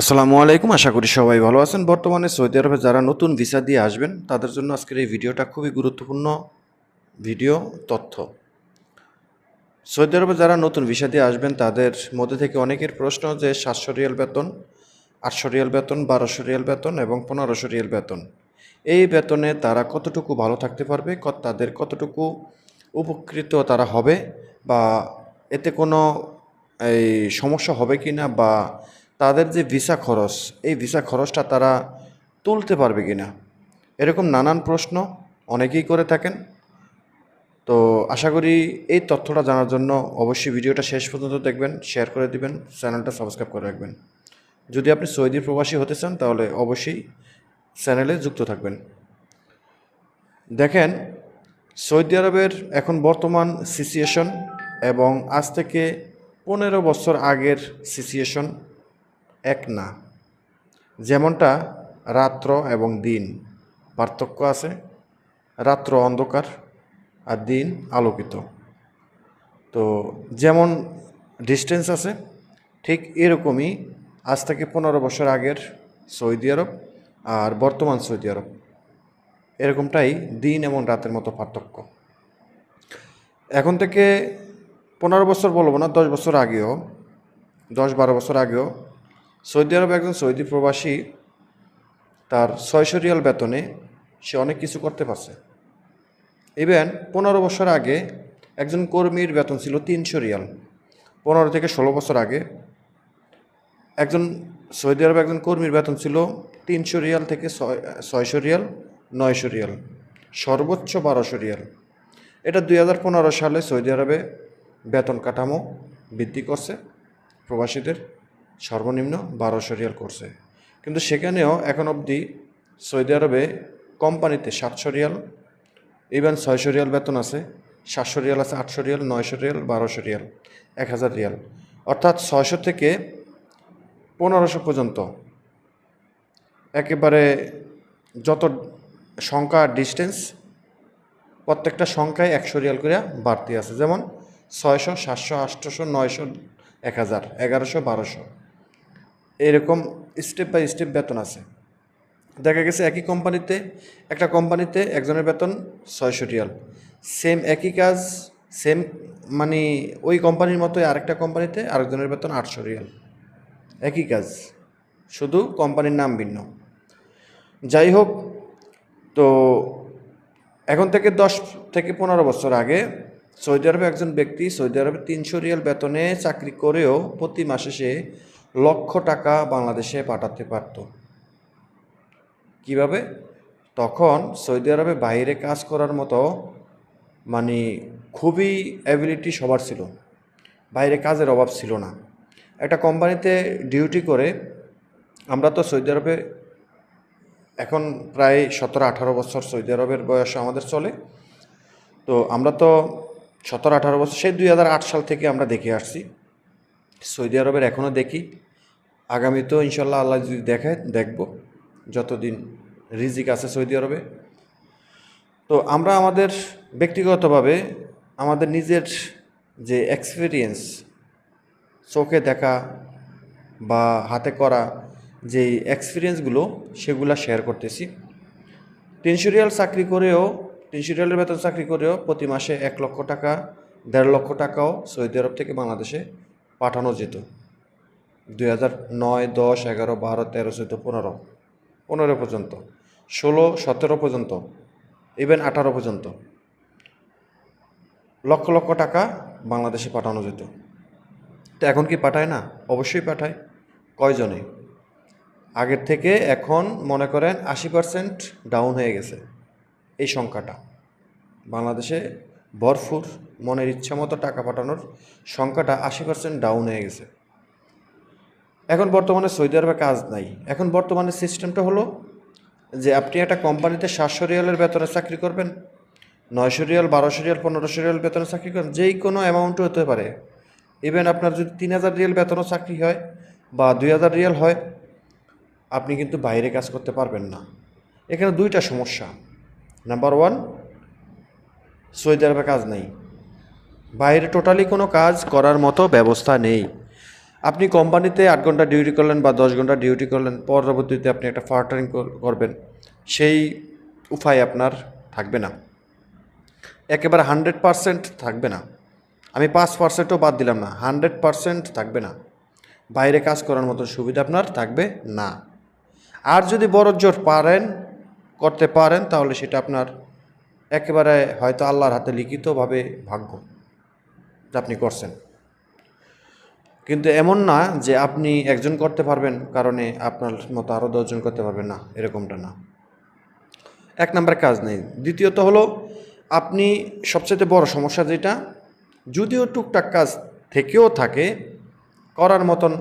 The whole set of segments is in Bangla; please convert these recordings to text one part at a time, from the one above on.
আসসালামু আলাইকুম। আশা করি সবাই ভালো আছেন। বর্তমানে সৌদি আরবে যারা নতুন ভিসা দিয়ে আসবেন তাদের জন্য আজকের এই ভিডিওটা খুবই গুরুত্বপূর্ণ ভিডিও তথ্য। সৌদি আরবে যারা নতুন ভিসা দিয়ে আসবেন তাদের মধ্যে থেকে অনেকের প্রশ্ন যে 700 রিয়াল বেতন, 800 রিয়াল বেতন, 1200 রিয়াল বেতন এবং 1500 রিয়াল বেতন, এই বেতনে তারা কতটুকু ভালো থাকতে পারবে, তাদের কতটুকু উপকৃত তারা হবে, বা এতে কোনো এই সমস্যা হবে কি না, বা তাদের যে ভিসা খরচ, এই ভিসা খরচটা তারা তুলতে পারবে কি না, এরকম নানান প্রশ্ন অনেকেই করে থাকেন। তো আশা করি এই তথ্যটা জানার জন্য অবশ্যই ভিডিওটা শেষ পর্যন্ত দেখবেন, শেয়ার করে দিবেন, চ্যানেলটা সাবস্ক্রাইব করে রাখবেন। যদি আপনি সৌদি প্রবাসী হতে চান তাহলে অবশ্যই চ্যানেলে যুক্ত থাকবেন। দেখেন, সৌদি আরবের এখন বর্তমান সিচুয়েশন এবং আজ থেকে 15 বছর আগের সিচুয়েশন এক না। যেমনটা রাত্র এবং দিন পার্থক্য আছে, রাত্র অন্ধকার আর দিন আলোকিত। তো যেমন ডিস্টেন্স আছে, ঠিক এরকমই আজ থেকে 15 বছর আগের সৌদি আরব আর বর্তমান সৌদি আরব, এরকমটাই দিন এবং রাতের মতো পার্থক্য। এখন থেকে 15 বছর বলবো না, 10 বছর আগেও, 10-12 বছর আগেও সৌদি আরব একজন সৌদি প্রবাসী তার 600 রিয়াল বেতনে সে অনেক কিছু করতে পারছে। ইভেন 15 বছর আগে একজন কর্মীর বেতন ছিল 300 রিয়াল। 15 থেকে 16 বছর আগে একজন সৌদি আরবে একজন কর্মীর বেতন ছিল 300 রিয়াল থেকে 600 রিয়াল, 900 রিয়াল, সর্বোচ্চ 1200 রিয়াল। এটা 2015 সালে সৌদি আরবে বেতন কাঠামো বৃদ্ধি করছে, প্রবাসীদের সর্বনিম্ন 1200 রিয়াল করছে। কিন্তু সেখানেও এখন অবধি সৌদি আরবে কোম্পানিতে 700 রিয়াল, ইভেন 600 রিয়াল বেতন আছে, 700 রিয়াল আছে, 800 রিয়াল, 900 রিয়াল, 1200 রিয়াল, 1000 রিয়াল, অর্থাৎ 600 থেকে 1500 পর্যন্ত একেবারে যত সংখ্যা ডিস্টেন্স, প্রত্যেকটা সংখ্যায় 100 রিয়াল করে বাড়তি আছে। যেমন 600, 700, 800, 900, 1000, 1100, 1200, এরকম স্টেপ বাই স্টেপ বেতন আছে। দেখা গেছে একই কোম্পানিতে, একটা কোম্পানিতে একজনের বেতন 600 রিয়াল, সেম একই কাজ, সেম মানে ওই কোম্পানির মতোই আরেকটা কোম্পানিতে আরেকজনের বেতন 800 রিয়াল, একই কাজ, শুধু কোম্পানির নাম ভিন্ন। যাই হোক, তো এখন থেকে 10 থেকে 15 বছর আগে সৌদি আরবে একজন ব্যক্তি সৌদি আরবে 300 রিয়াল বেতনে চাকরি করেও প্রতি মাসে সে লক্ষ টাকা বাংলাদেশে পাঠাতে পারত। কিভাবে? তখন সৌদি আরবে বাইরে কাজ করার মতো মানে খুবই অ্যাবিলিটি সবার ছিল, বাইরে কাজের অভাব ছিল না। একটা কোম্পানিতে ডিউটি করে, আমরা তো সৌদি আরবে এখন প্রায় 17-18 বছর সৌদি আরবের বয়স আমাদের চলে। তো আমরা তো 17-18 বছর, সেই 2008 সাল থেকে আমরা দেখে আসছি সৌদি আরবের, এখনও দেখি, আগামীতেও ইনশাল্লাহ আল্লাহ যদি দেখায় দেখব, যতদিন রিজিক আছে সৌদি আরবে। তো আমরা আমাদের ব্যক্তিগতভাবে আমাদের নিজের যে এক্সপিরিয়েন্স, চোখে দেখা বা হাতে করা যে এক্সপিরিয়েন্সগুলো, সেগুলো শেয়ার করতেছি। 300 রিয়াল চাকরি করেও, 300 রিয়ালের বেতন চাকরি করেও প্রতি মাসে 1 লক্ষ টাকা, 1.5 লক্ষ টাকাও সৌদি আরব থেকে বাংলাদেশে পাঠানো যেত। 2009, 10, 11, 12, 13, 14, 15 পর্যন্ত, 16, 17 পর্যন্ত, ইভেন 18 পর্যন্ত লক্ষ লক্ষ টাকা বাংলাদেশে পাঠানো যেত। তো এখন কি পাঠায় না? অবশ্যই পাঠায়। কয়জনে? আগের থেকে এখন মনে করেন 80% ডাউন হয়ে গেছে এই সংখ্যাটা। বাংলাদেশে ভরপুর মনের ইচ্ছা মতো টাকা পাঠানোর সংখ্যাটা 80% ডাউন হয়ে গেছে। এখন বর্তমানে সৌদি আরবে কাজ নাই। এখন বর্তমানে সিস্টেমটা হলো যে আপনি একটা কোম্পানিতে 700 রিয়ালের বেতনে চাকরি করবেন, 900 রিয়াল, 1200 রিয়াল, 1500 রিয়াল বেতনে চাকরি করেন, যেই কোনো অ্যামাউন্টও হতে পারে। ইভেন আপনার যদি 3000 রিয়াল বেতনও চাকরি হয় বা 2000 রিয়াল হয়, আপনি কিন্তু বাইরে কাজ করতে পারবেন না। এখানে দুইটা সমস্যা। নাম্বার 1, সৌদি আরবে কাজ নেই, বাইরে টোটালি কোনো কাজ করার মতো ব্যবস্থা নেই। আপনি কোম্পানিতে 8 ঘন্টা ডিউটি করলেন বা 10 ঘন্টা ডিউটি করলেন, পরবর্তীতে আপনি একটা পার্ট টাইম করবেন, সেই উপায় আপনার থাকবে না, একেবারে 100% থাকবে না। আমি 5%ও বাদ দিলাম না, 100% থাকবে না। বাইরে কাজ করার মতো সুবিধা আপনার থাকবে না। আর যদি বড় জোর করতে পারেন, তাহলে সেটা আপনার একেবারে হয়তো আল্লাহর হাতে লিখিতভাবে ভাগ্য যে আপনি করছেন। কিন্তু এমন না যে আপনি একজন করতে পারবেন কারণে আপনার মতো আরও 10 জন করতে পারবেন না, এরকমটা না। এক নম্বরে কাজ নেই। দ্বিতীয়ত হলো, আপনি সবচেয়ে বড় সমস্যা যেটা, যদিও টুকটাক কাজ থেকেও থাকে করার মতন,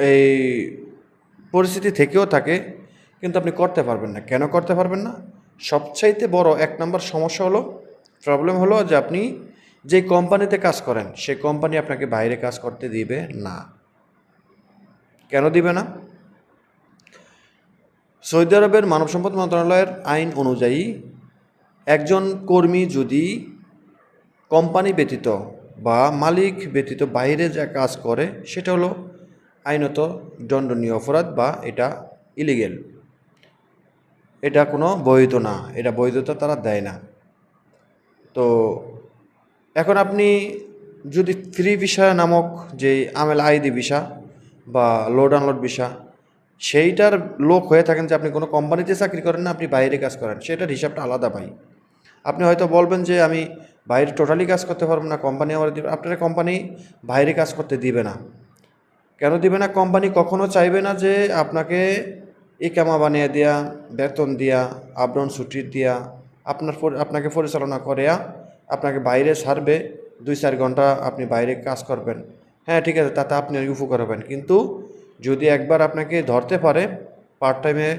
এই পরিস্থিতি থেকেও থাকে, কিন্তু আপনি করতে পারবেন না। কেন করতে পারবেন না? সবচাইতে বড় 1 নম্বর সমস্যা হলো, প্রবলেম হলো যে আপনি যে কোম্পানিতে কাজ করেন সেই কোম্পানি আপনাকে বাইরে কাজ করতে দিবে না। কেন দিবে না? সৌদি আরবের মানব সম্পদ মন্ত্রণালয়ের আইন অনুযায়ী একজন কর্মী যদি কোম্পানি ব্যতীত বা মালিক ব্যতীত বাইরে যা কাজ করে সেটা হলো আইনত দণ্ডনীয় অপরাধ, বা এটা ইলিগেল, এটা কোনো বৈধ না, এটা বৈধতা তারা দেয় না। তো এখন আপনি যদি ফ্রি ভিসা নামক যে আমেল আইডি ভিসা বা লোড আনলোড ভিসা, সেইটার লোক হয়ে থাকেন, যে আপনি কোনো কোম্পানিতে চাকরি করেন না, আপনি বাইরে কাজ করেন, সেটার হিসাবটা আলাদা ভাই। আপনি হয়তো বলবেন যে আমি বাইরে টোটালি কাজ করতে পারবো না, কোম্পানি আমার দিবে। আপনার কোম্পানি বাইরে কাজ করতে দিবে না। কেন দিবে না? কোম্পানি কখনো চাইবে না যে আপনাকে ইকামা বানিয়ে দেয়া, বেতন দিয়া, আপডাউন ছুটি দিয়া, আপনাকে পরিচালনা করিয়া আপনাকে বাইরে ছাড়বে, 2-4 ঘন্টা আপনি বাইরে কাজ করবেন। হ্যাঁ, ঠিক আছে, তাতে আপনি উপকার হবেন। কিন্তু যদি একবার আপনাকে ধরতে পারে পার্ট টাইমে,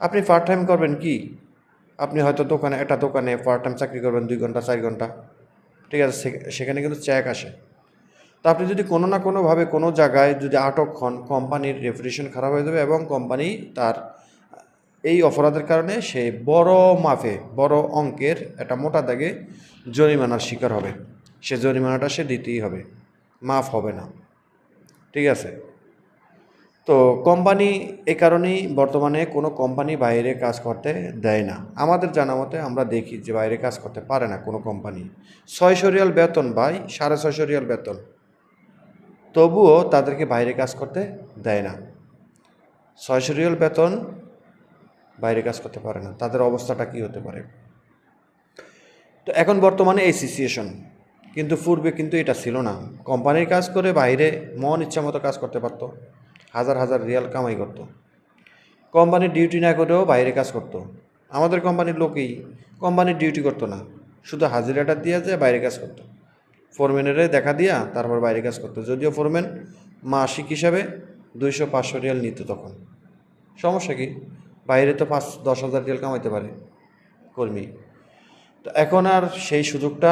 আপনি পার্ট টাইম করবেন কি? আপনি হয়তো একটা দোকানে পার্ট টাইম চাকরি করবেন 2 ঘন্টা 4 ঘন্টা, ঠিক আছে, সেখানে কিন্তু চেক আসে। তো আপনি যদি কোনো না কোনোভাবে কোনো জায়গায় যদি আটক হন, কোম্পানির রেপুটেশন খারাপ হয়ে যাবে, এবং কোম্পানি তার এই অপরাধের কারণে সে বড় মাপে, বড় অঙ্কের একটা মোটা দাগে জরিমানার শিকার হবে। সে জরিমানাটা সে দিতেই হবে, মাফ হবে না, ঠিক আছে। তো কোম্পানি এই কারণেই বর্তমানে কোনো কোম্পানি বাইরে কাজ করতে দেয় না। আমাদের জানা মতে আমরা দেখি যে বাইরে কাজ করতে পারে না কোনো কোম্পানি। 600 রিয়াল বেতন ভাই, 650 রিয়াল বেতন, তবুও তাদেরকে বাইরে কাজ করতে দেয় না। 600 রিয়াল বেতন, বাইরে কাজ করতে পারে না, তাদের অবস্থাটা কী হতে পারে? তো এখন বর্তমানে এই সিচুয়েশন, কিন্তু পূর্বে কিন্তু এটা ছিল না। কোম্পানির কাজ করে বাইরে মন ইচ্ছা মতো কাজ করতে পারত, হাজার হাজার রিয়াল কামাই করত। কোম্পানির ডিউটি না করেও বাইরে কাজ করত। আমাদের কোম্পানির লোকেই কোম্পানির ডিউটি করতো না, শুধু হাজিরাটা দিয়ে যায় বাইরে কাজ করতো। ফোরম্যানেরে দেখা দিয়া তারপর বাইরে কাজ করতো, যদিও ফোরম্যান মাসিক হিসাবে 200-500 রিয়াল নিত তখন। সমস্যা কি? বাইরে তো 5-10 হাজার রিয়াল কামাইতে পারে কর্মী। তো এখন আর সেই সুযোগটা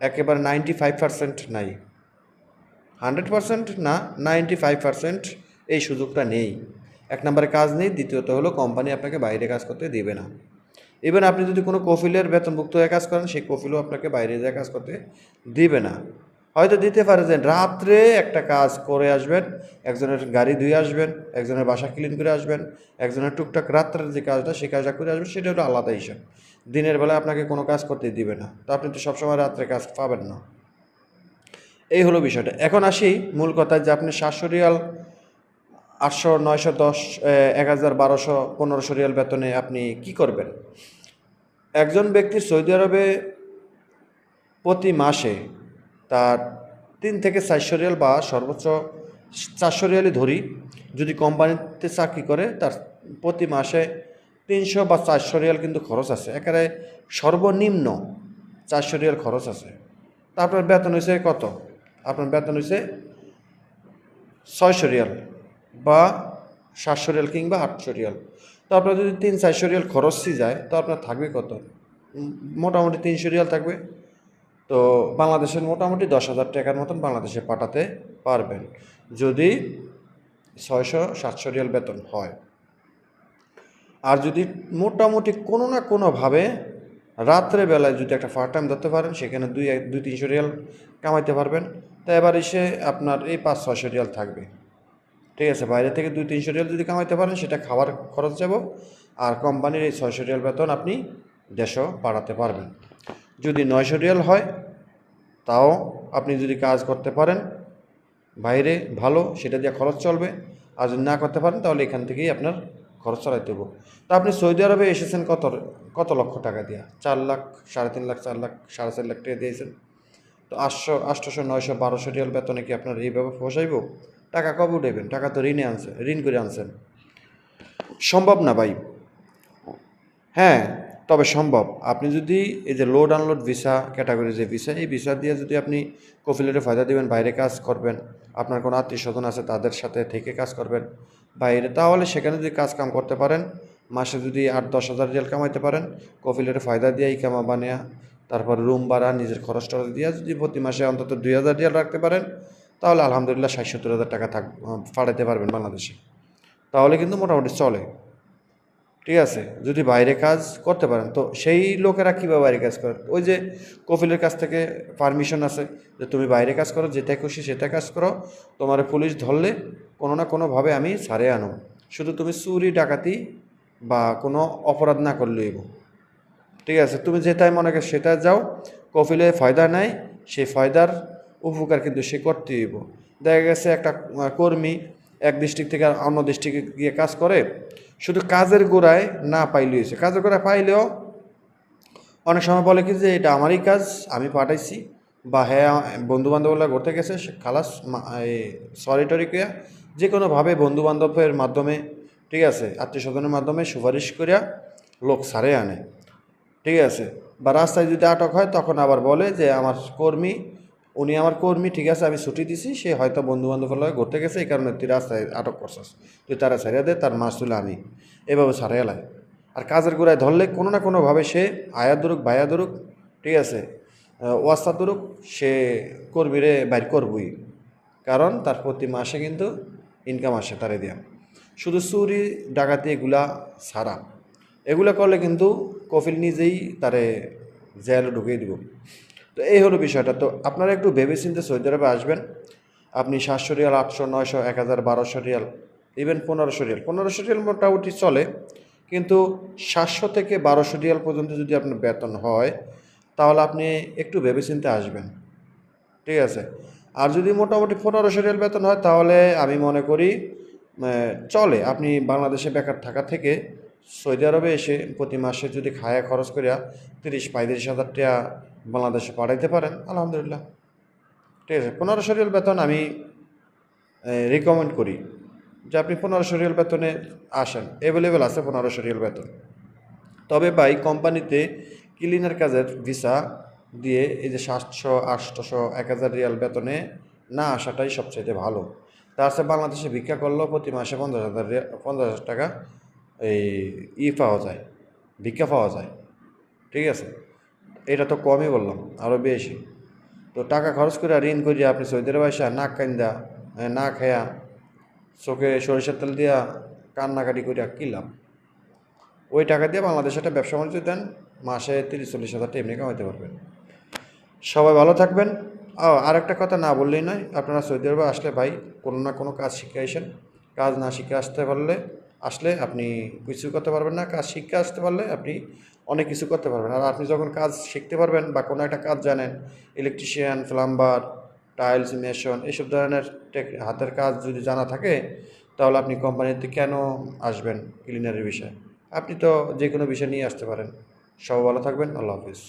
একেবারে 95% নাই, 100% না, 95% এই সুযোগটা নেই। 1 নম্বরে কাজ নেই, দ্বিতীয়ত হলো কোম্পানি আপনাকে বাইরে কাজ করতে দেবে না। ইভেন আপনি যদি কোনো কফিলের বেতনভুক্ত হয়ে কাজ করেন, সেই কফিলও আপনাকে বাইরে যেয়ে কাজ করতে দিবে না। হয়তো দিতে পারে যে রাত্রে একটা কাজ করে আসবেন, একজনের গাড়ি ধুয়ে আসবেন, একজনের বাসা ক্লিন করে আসবেন, একজনের টুকটাক রাত্রের যে কাজটা সেই কাজটা করে আসবেন, সেটা হলো আলাদা হিসাব। দিনের বেলায় আপনাকে কোনো কাজ করতে দিবে না, তো আপনি তো সবসময় রাত্রে কাজ পাবেন না। এই হলো বিষয়টা। এখন আসি মূল কথায়, যে আপনি 700 রিয়াল, 800, 900, 10, 1000, 1200, 1500 রিয়াল বেতনে আপনি কি করবেন? একজন ব্যক্তির সৌদি আরবে প্রতি মাসে তার 3 থেকে 400 রিয়াল, বা সর্বোচ্চ 400 রিয়ালই ধরি, যদি কোম্পানিতে চাকরি করে, তার প্রতি মাসে 300 বা 400 রিয়াল কিন্তু খরচ আছে, একেবারে সর্বনিম্ন 400 রিয়াল খরচ আছে। তা আপনার বেতন হয়েছে কত? আপনার বেতন হয়েছে 600 রিয়াল বা 700 রিয়াল কিংবা 800 রিয়াল। তো আপনার যদি 300-400 রিয়াল খরচই যায়, তো আপনার থাকবে কত? মোটামুটি 300 রিয়াল থাকবে। তো বাংলাদেশের মোটামুটি 10,000 টাকার মতন বাংলাদেশে পাঠাতে পারবেন, যদি 600-700 রিয়াল বেতন হয়। আর যদি মোটামুটি কোনো না কোনোভাবে রাত্রে বেলায় যদি একটা পার্ট টাইম ধরতে পারেন, সেখানে 200-300 রিয়াল কামাইতে পারবেন। তো এবার এসে আপনার এই 500-600 রিয়াল থাকবে। ঠিক আছে, বাইরে থেকে 200-300 রিয়াল যদি কামাইতে পারেন সেটা খাবার খরচ যাব, আর কোম্পানির এই 600 রিয়াল বেতন আপনি দেশেও পাঠাতে পারবেন। যদি 900 রিয়াল হয় তাও আপনি যদি কাজ করতে পারেন বাইরে ভালো, সেটা দিয়ে খরচ চলবে। আর যদি না করতে পারেন তাহলে এখান থেকেই আপনার খরচ চালাইতে দেবো। তা আপনি সৌদি আরবে এসেছেন কত লক্ষ টাকা দিয়া? 4 লাখ, 3.5 লাখ, 4 লাখ, 4.5 লাখ টাকা দিয়েছেন। তো 800, 800, 900, 1200 রিয়াল বেতনে কি আপনার এইভাবে পোষাইব? টাকা কবে উঠাইবেন? টাকা তো ঋণ করে আনছেন। সম্ভব না ভাই। হ্যাঁ, তবে সম্ভব। আপনি যদি এই যে লোড আনলোড ভিসা ক্যাটাগরি যে ভিসা, এই ভিসা দিয়ে যদি আপনি কফিলেটে ফায়দা দিবেন, বাইরে কাজ করবেন, আপনার কোনো আত্মীয় স্বজন আছে তাদের সাথে থেকে কাজ করবেন বাইরে, তাহলে সেখানে যদি কাজ কাম করতে পারেন, মাসে যদি 8-10 হাজার রিয়াল কামাইতে পারেন, কফিলেটে ফায়দা দিয়ে ইকামা বানিয়া, তারপর রুম ভাড়া নিজের খরচ টরচ দিয়ে যদি প্রতি মাসে অন্তত 2,000 রিয়াল রাখতে পারেন, তাহলে আলহামদুলিল্লাহ 60-70 হাজার টাকা পাঠাতে পারবেন বাংলাদেশে। তাহলে কিন্তু মোটামুটি চলে। ঠিক আছে, যদি বাইরে কাজ করতে পারেন। তো সেই লোকেরা কীভাবে বাইরে কাজ করে? ওই যে কফিলের কাছ থেকে পারমিশন আছে যে তুমি বাইরে কাজ করো, যেটা খুশি সেটা কাজ করো, তোমার পুলিশ ধরলে কোনো না কোনোভাবে আমি ছাড়ে আনো, শুধু তুমি চুরি ডাকাতি বা কোনো অপরাধ না করলেই। ঠিক আছে, তুমি যেটাই মনে করো সেটা যাও, কফিলে ফয়দা নেয়, সেই ফয়দার উপকার কিন্তু সে করতে হইব। দেখা গেছে একটা কর্মী এক ডিস্ট্রিক্ট থেকে অন্য ডিস্ট্রিক্টে গিয়ে কাজ করে, শুধু কাজের গোড়ায় না পাইলে হয়েছে, কাজের গোড়ায় পাইলেও অনেক সময় বলে কি যে এটা আমারই কাজ, আমি পাঠাইছি, বা হ্যাঁ বন্ধুবান্ধবরা ঘুরতে গেছে খালাস, সরি টরি করিয়া যে কোনোভাবে বন্ধুবান্ধবের মাধ্যমে, ঠিক আছে, আত্মীয় স্বজনের মাধ্যমে সুপারিশ করিয়া লোক সারে আনে। ঠিক আছে, বা রাস্তায় যদি আটক হয় তখন আবার বলে যে উনি আমার কর্মী, ঠিক আছে আমি ছুটি দিছি, সে হয়তো বন্ধুবান্ধবের লগে ঘুরতে গেছে, এই কারণে তুই রাস্তায় আটক করছিস, তুই তারা ছাড়িয়ে দে, তার মাস তুলে আমি, এভাবে ছাড়িয়ে লাই। আর কাজের গোড়ায় ধরলে কোনো না কোনোভাবে সে আয়া ধরুক বায়া ধরুক, ঠিক আছে, ওয়াস্তা ধরুক, সে কর্মীরে বাইর করবই, কারণ তার প্রতি মাসে কিন্তু ইনকাম আসে তারে দিয়া। শুধু চুরি ডাকাতি এগুলা ছাড়া, এগুলো করলে কিন্তু কফিল নিজেই তারে জেলে ঢুকিয়ে দিব। তো এই হলো বিষয়টা। তো আপনারা একটু ভেবেচিন্তে সৌদি আরবে আসবেন। আপনি 700 রিয়াল, 800, 900, 1000, 1200 রিয়াল, ইভেন 1500 রিয়াল মোটামুটি চলে, কিন্তু 700 থেকে 1200 রিয়াল পর্যন্ত যদি আপনার বেতন হয় তাহলে আপনি একটু ভেবেচিন্তে আসবেন। ঠিক আছে, আর যদি মোটামুটি 1500 রিয়াল বেতন হয় তাহলে আমি মনে করি চলে। আপনি বাংলাদেশে বেকার থাকা থেকে সৌদি আরবে এসে প্রতি মাসে যদি খায়া খরচ করিয়া 30-35 হাজার টাকা বাংলাদেশে পাঠাইতে পারেন, আলহামদুলিল্লাহ। ঠিক আছে, 1500 রিয়াল বেতন আমি রিকমেন্ড করি যে আপনি 1500 রিয়াল বেতনে আসেন, অ্যাভেলেবেল আছে 1500 রিয়াল বেতন। তবে ভাই কোম্পানিতে ক্লিনার কাজের ভিসা দিয়ে এই যে 700, 800, 1000 রিয়াল বেতনে না আসাটাই সবচেয়ে ভালো। তার সাথে বাংলাদেশে ভিক্ষা করলেও প্রতি মাসে 50,000 টাকা পাওয়া যায়, ভিক্ষা পাওয়া যায়। ঠিক আছে, এটা তো কমই বললাম, আরও বেশি। তো টাকা খরচ করে ঋণ করিয়া আপনি সৌদি আরবে আসা নাক কান্দা, না খায়া, চোখে সরিষার তেল দিয়া কান্নাকাটি করিয়া কী লাভ? ওই টাকা দিয়ে বাংলাদেশে একটা ব্যবসা বাণিজ্য দেন, মাসে 30-40 হাজার টাকা এমনি কামাইতে পারবেন। সবাই ভালো থাকবেন। আর একটা কথা না বললেই নয়, আপনারা সৌদি আরবে আসলে ভাই কোনো না কোনো কাজ শিখে আসেন। কাজ না শিখে আসলে আপনি কিছু করতে পারবেন না, কাজ শিখে আসতে পারলে আপনি অনেক কিছু করতে পারবেন। আর আপনি যখন কাজ শিখতে পারবেন বা কোনো একটা কাজ জানেন, ইলেকট্রিশিয়ান, প্লাম্বার, টাইলস, মেশন, এইসব ধরনের হাতের কাজ যদি জানা থাকে, তাহলে আপনি কোম্পানিতে কেন আসবেন ক্লিনারের বিষয়ে? আপনি তো যে কোনো বিষয় নিয়ে আসতে পারেন। সবাই ভালো থাকবেন, আল্লাহ হাফিজ।